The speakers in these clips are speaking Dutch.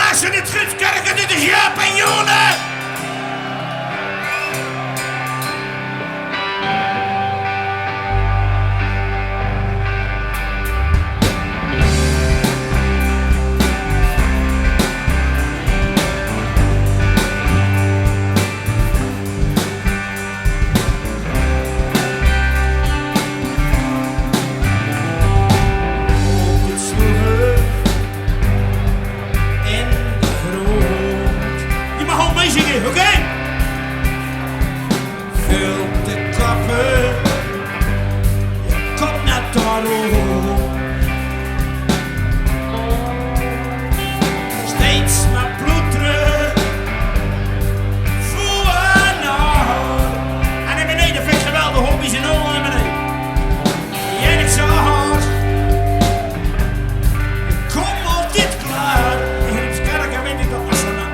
Paas in het Gutskerken, dit is Jaap en Jone! Oké? Vul de klappen, je komt naar Taro. Steeds maar ploeteren, voor en naar. En naar beneden vind ik geweldig hobby's en al naar beneden. Jij niet zo hard. Kom op dit klaar. In het kerken weet ik dat was er nog.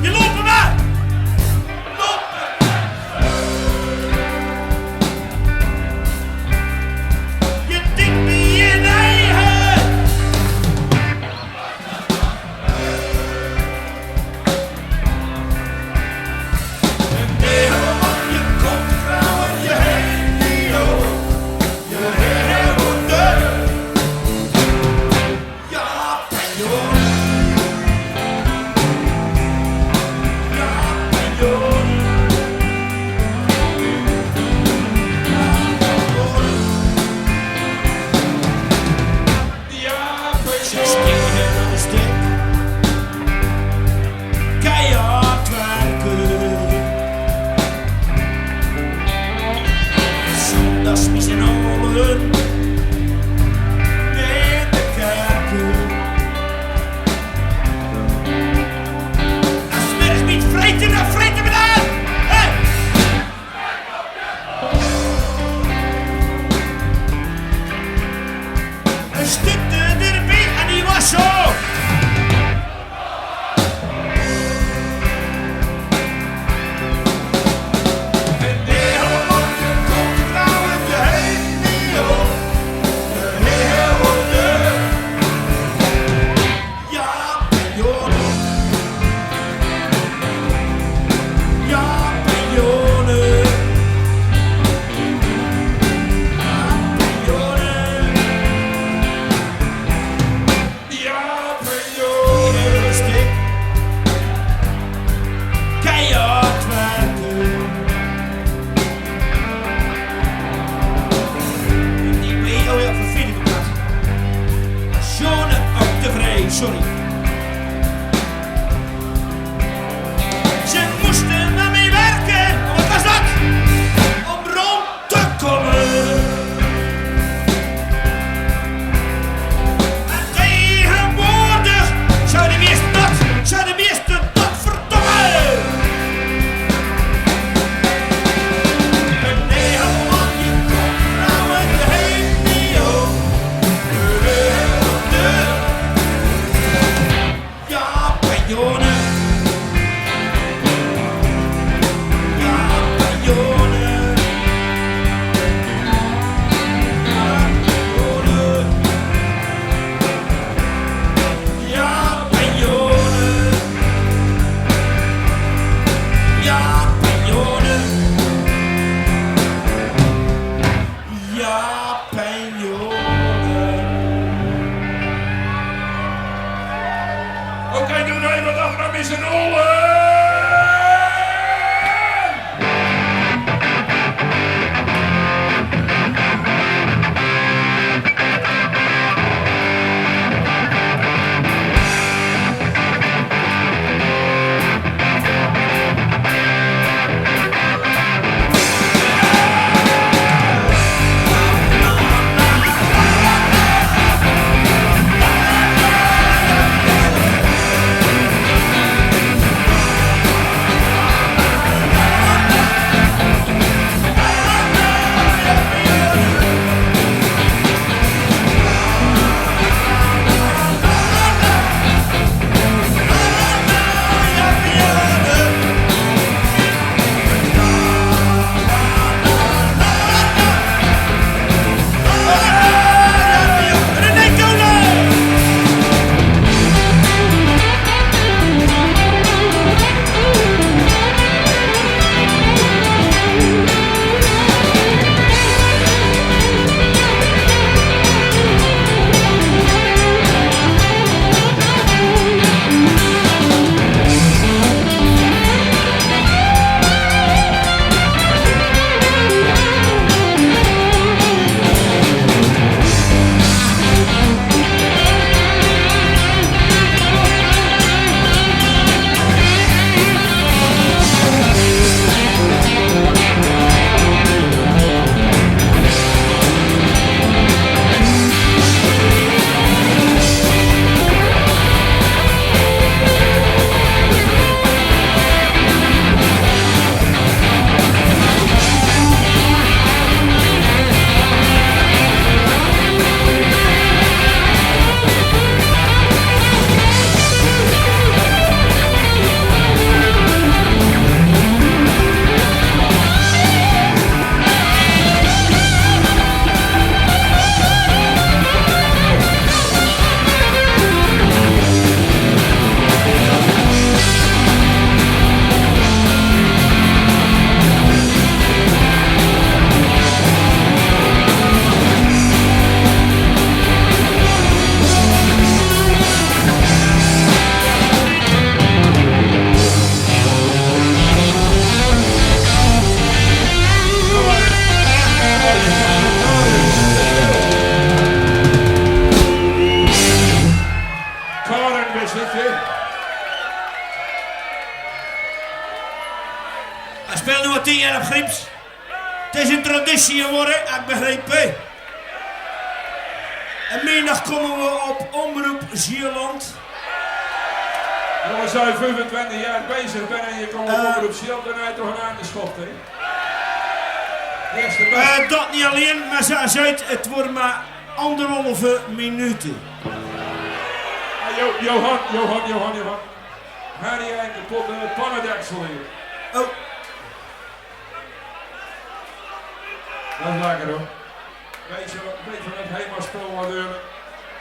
Je lopen maar! Lopen! Je denkt niet in eigen! En helemaal je kop trouwen, je heen niet op. Je heen moet er. Ja, joh. Keihard werken. Zondags mis en allen in de kerken. Als we er niet vreten, dan vreten we dan! Hey! Een stukje erbij en die was zo! En helemaal je komt trouwen, je heen niet. Het is een traditie geworden, ik begreep. En middag komen we op Omroep Zeeland. Jongens, als je 25 jaar bezig bent en je komt op Zeeland, dan heb je toch een aangeschopt, hè? Eerste best. Dat niet alleen, maar ze zei het wordt maar 1,5 minuten. Johan. Ga die eigenlijk tot de pannendeksel hier. Oh. Dat is lekker hoor. Weet van het HEMA-spul natuurlijk.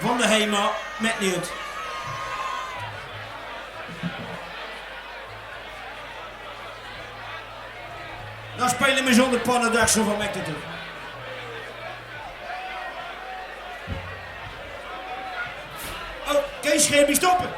Van de HEMA, met niet uit. Dan spelen we zonder pannendeksel van Mekte toe. Oh, Kees, geef me stoppen.